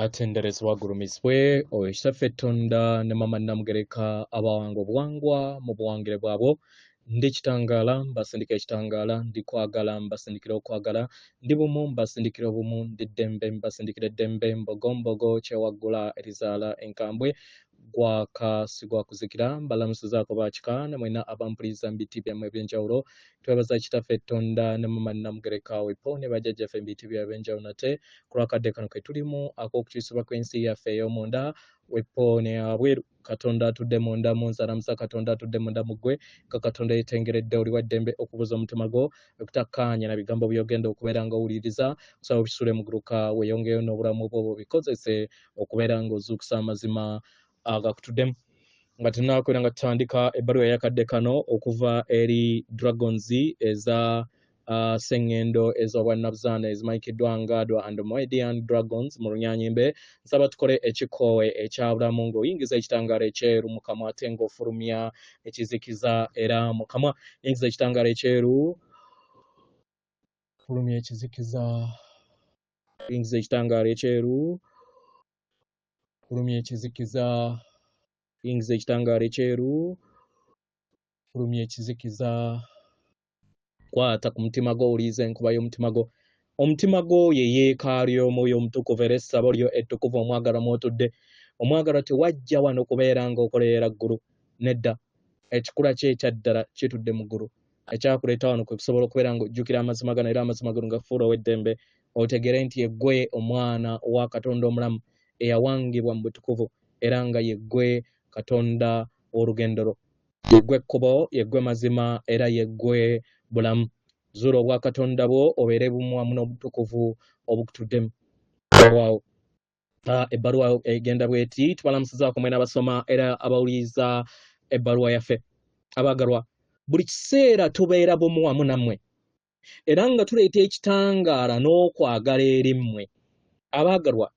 atenderezebwa gulumisibwe oyo kitaffe Tonda ne mama Namugereka abawanga obuwangwa mu buwangire bwabwo. Ndi kitangaala mbasindika ekitangaala, ndi kwagala mbasindikira okwagala, ndi bumu mbasindikira obumu, ndi ddembe mbasindikira eddembe, mbogombogo kyewaggula erizaala enkambwe gwaka sigwa kuzikira mbalamusizaako baakika ne mwena abampuliriza mu biti byammwe eby'enjawulo. Twebaza kitaffe Tonda ne mama Namugereka wepo ne bajjajjaffe mu biti byabwe ebyenjawulo nate ku lwakadde kano ke tulimu ak'okukyusibwa kw'ensi yaffe ey'omunda wepo ne abweru. Katonda atudde munda mu nzalamusa, Katonda atudde munda mu ggwe, ka Katonda yeetengeredde oli wa ddembe okubuza omutima gwo okutakkaanya na bigambo by'ogenda okubeera ng'owuliriza kusaba obisule mu guluka weeyongeyo n'obulamu bwo bikozese okubeera ng'ozuukusa amazima agakutuddemu. Nga tunaakwera nga tutandika ebbaluwa eyakadde kano okuva eri Dragons eza Sengendo ez'obwannabuzaana ezimanyikiddwa nga Dwa and Moedian Dragons mu Runyaanyimbe. Nsaba tukole ekikoowe ekyabulamu ng'oyingiza ekitangaala ekyeru mu kamwa ate ng'ofulumya ekizikiza era mu kamwa. Yingiza ekitangaala ekyeru, fulumya ekizikiza, yingiza ekitangaala ekyeru, fulumya ekizikiza, yingiza ekitangaala ekyeru, fulumya ekizikiza. Kwata ku mutima gwo owuliriza enkuba y'omutima gwo. Omutima gwo ye yeekaalu y'omwoyo omutukuvu era essabo lyo ettukuvu omwagalwa mw'otudde. Omwagalwa tewajja wano kubeera ng'okolerera ggulu, nedda. Ekikula kye ekya ddala kitudde mu ggulu. Ekyakuleeta wano kwe kusobola okubeera ng'ojjukira amazima gano era amazima gano gafuula ow'eddembe. Otegere nti ye ggwe omwana owa Katonda omulamu eyawangibwa mu butukuvu era nga ye ggwe Katonda w'olugendo lwo. Ye ggwe ekkubo, ye ggwe mazima era ye ggwe bulamu. Zuula obwa Katonda bwo obeere bumu wamu n'obutukuvu obukutuddemu. Waawo. Ebbaluwa egenda bw'eti, tubalamusizaako mwena abasoma era abawuliriza ebbaluwa yaffe. Abaagalwa, buli kiseera tubeera bumu wamu nammwe era nga tuleeta ekitangaala n'okwagala eri mmwe. Abaagalwa,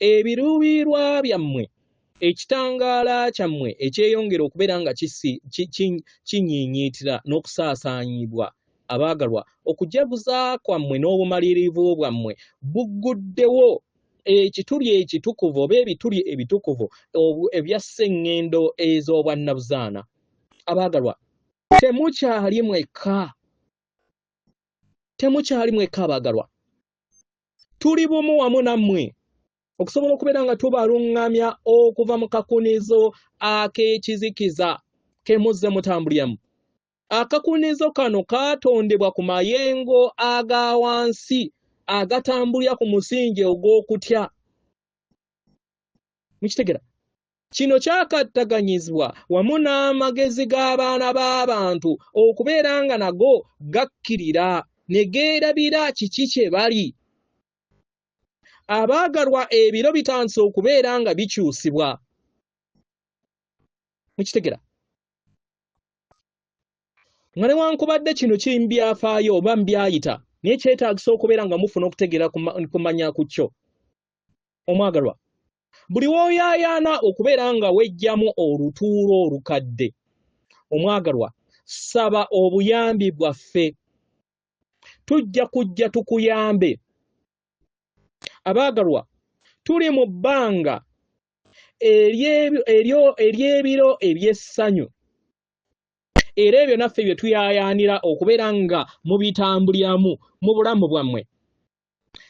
ebiruubirirwa byammwe, ekitangaala kyammwe ekyeyongera okubeera nga kinyiinyiitira n'okusaasaanyibwa. Abaagalwa, okujaguza kwammwe n'obumalirivu bwammwe bugguddewo ekituli ekitukuvu oba ebituli ebitukuvu ebya Sengendo ez'obwannabuzaana. Abaagalwa, temukyali mwekka, temukyali mwekka abaagalwa. Tuli bumu wamu nammwe okusobola okubeera nga tubaluŋŋamya okuva mu kakunizo ak'ekizikiza ke muzze mutambuliramu. Akakunizo kano kaatondebwa ku mayengo aga wansi agatambulira ku musingi ogw'okutya. Mukitegera? Kino kyakattaganyizibwa wamu n'amagezi g'abaana b'abantu okubeera nga nago gakkirira ne geerabira kiki kye bali. Abaagalwa, ebiro bitandise okubeera nga bikyusibwa. Mukitegera? Nga newankubadde kino kimbyafaayo oba mbyayita naye kyetaagisa okubeera nga mufuna okutegeera kumanya ku kyo. Omwagalwa, buli w'oyaayaana okubeera nga wejjamu olutuulo olukadde, omwagalwa, saba obuyambi bwaffe. Tujja kujja tukuyambe. Abaagalwa, tuli mu bbanga ery'ebiro eby'essanyu era ebyo naffe bye tuyaayaanira okubeera nga mubitambuliramu mu bulamu bwammwe.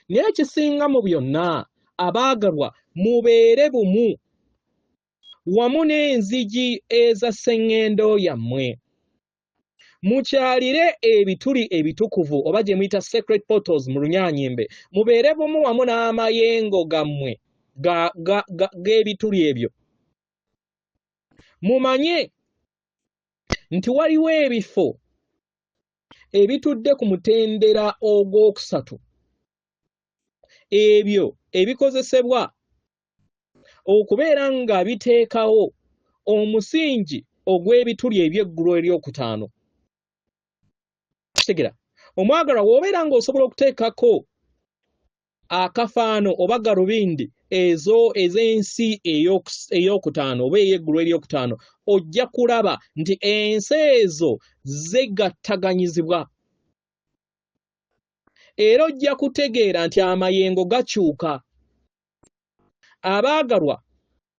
Naye ekisinga mu byonna, abaagalwa, mubeere bumu wamu n'enzigi eza Sengendo yammwe. Mukyalire ebituli ebitukuvu oba gye muyita sacred portals mu Runyaanyimbe. Mubeere bumu wamu n'amayengo gammwe g'ebituli ebyo. Mumanye nti waliwo ebifo ebitudde ku mutendera ogwokusatu, ebyo ebikozesebwa okubeera nga biteekawo omusingi ogw'ebituli eby'eggulu eryokutaano. Kitegera? Omwagalwa, w'obeera ng'osobola okuteekako akafaano oba galubindi ez'ensi ey'okutaano oba ey'eggulu eryokutaano, ojja kulaba nti ensi ezo zegattaganyizibwa. Era ojja kutegeera nti amayengo gakyuka. abaagalwa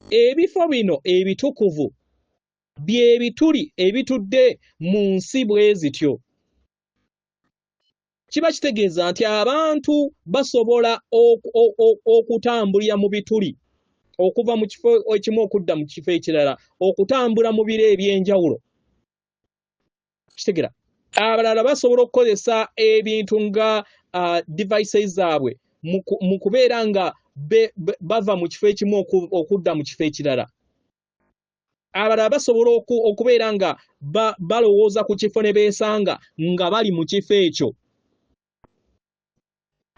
ebifo bino ebitukuvu bye bituli ebitudde mu nsi bwe zityo. Kiba kitegeeza nti abantu basobola okutambulira mu bituli okuva mu kifo ekimu okudda mu kifo ekirala, okutambula mu biro eby'enjawulo. Kitegera abalala basobola okukozesa ebintu nga devices zaabwe mu kubeera nga bava mu kifo ekimu okudda mu kifo ekirala. Abalala basobola okubeera nga balowooza ku kifo ne beesanga nga bali mu kifo ekyo.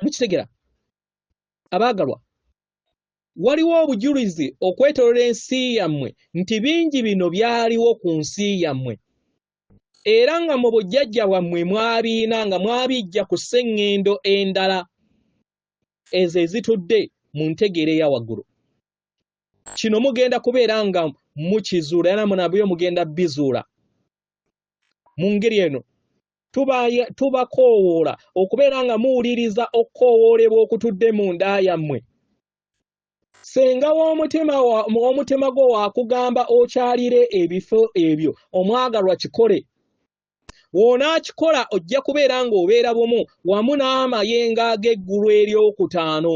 Mukitegera abaagalwa, waliwo obujulizi okwetooloola ensi yammwe nti bingi bino byaliwo ku nsi yammwe, era nga mu bujjajja bwammwe mwabiina nga mwabijja ku sseŋŋendo endala ezo ezitudde mu ntegeera eya waggulu. Kino mugenda kubeera nga mukizuula era nabyo mugenda bizuula. Mu ngeri eno tubakoowoola okubeera nga muwuliriza okukoowoolebwa okutudde mu nda yammwe. Senga w'omutima gwo wakugamba okyalire ebifo ebyo, omwagalwa kikole. W'onaakikola ojja kubeera ng'obeera bumu wamu n'amayengo ag'eggulu eryokutaano.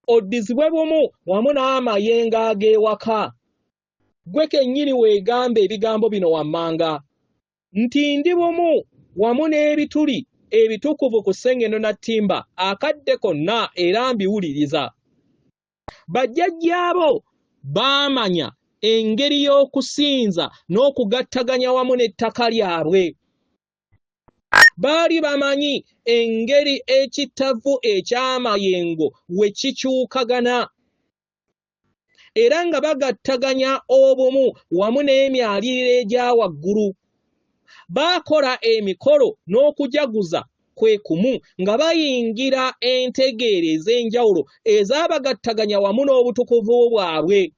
Oddizibwe bumu wamu n'amayengo ag'ewaka. Gwe kennyini weegamba ebigambo bino wammanga nti ndi bumu wamu n'ebituli ebitukuvu ku sseŋŋendo na ttimba akadde konna era mbiwuliriza. Bajjajjaabo baamanya engeri y'okusinza n'okugattaganya wamu n'ettaka lyabwe. Baali bamanyi engeri ekittavu eky'amayengo we kikyukagana, era nga bagattaganya obumu wamu n'emyaliriro egya waggulu. Baakola emikolo n'okujaguza kwe kumu nga bayingira entegeero ez'enjawulo ezabagattaganya wamu n'obutukuvu bwabwe.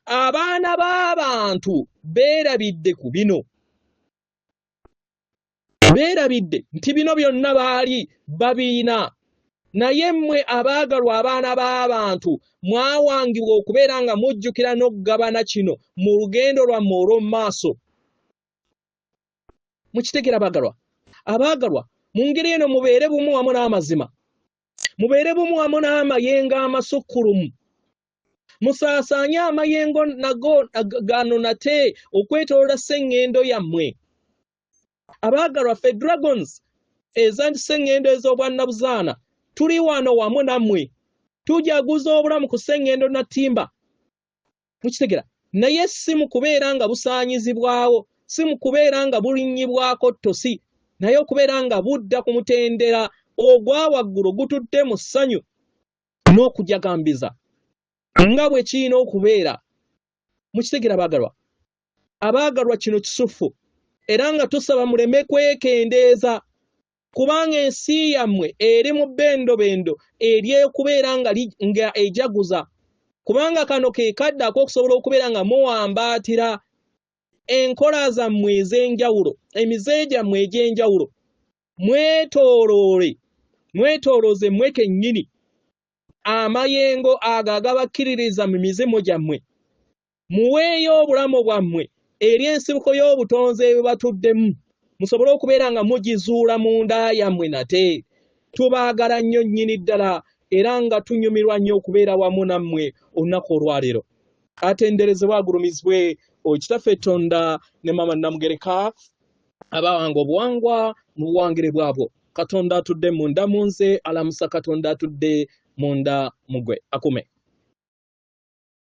Abaana b'abantu beerabidde ku bino. Beerabidde nti bino byonna baali babiina. Naye mmwe abaagalwa abaana b'abantu mwawangibwa okubeera nga mujjukira n'okugabana kino mu lugendo lwammwe olw'omu maaso. Mukitegera abaagalwa mu ngeri eno mubeere bumu wamu n'amazima, mubeere bumu wamu n'amayengo amasukkulumu, musaasaanye amayengo nago gano nate okwetooloola sseŋŋendo yammwe. Abaagalwa ffe dragons eza sseŋŋendo ez'obwannabuzaana tuli wano wamu nammwe tujaguza obulamu ku sseŋŋendo na ttimba. Mukitegera naye si mu kubeera nga busaanyizibwawo, si mu kubeera nga bulinnyibwako ttosi, naye okubeera nga budda ku mutendera ogwa waggulu gutudde mu ssanyu n'okujagambiza nga bwe kirina okubeera. Mukitegera abaagalwa kino kisufu, era nga tusaba muleme kwekendeeza, kubanga ensi yammwe eri mu bbendobendo ery'okubeera nga ejaguza, kubanga kano ke kadde ak'okusobola okubeera nga muwambaatira enkola zammwe ez'enjawulo, emize gyammwe egy'enjawulo. Mwetoolooze mmwe kennyini amayengo ago agabakkiririza mu mizimu gyammwe. Muweeyo obulamu bwammwe eri ensibuko y'obutonzi ebyo batuddemu, musobole okubeera nga mugizuula mu nda yammwe nate. Tubaagala nnyo nnyini ddala era nga tunyumirwa nnyo okubeera wamu nammwe olunaku olwaleero. Atenderezebwe agulumizibwe Kitaffe Tonda ne Mama Namugereka abawanga obuwangwa mu buwangire bwabwo. Katonda atudde munda mu nze, alamusa Katonda atudde munda mu gwe. Akume.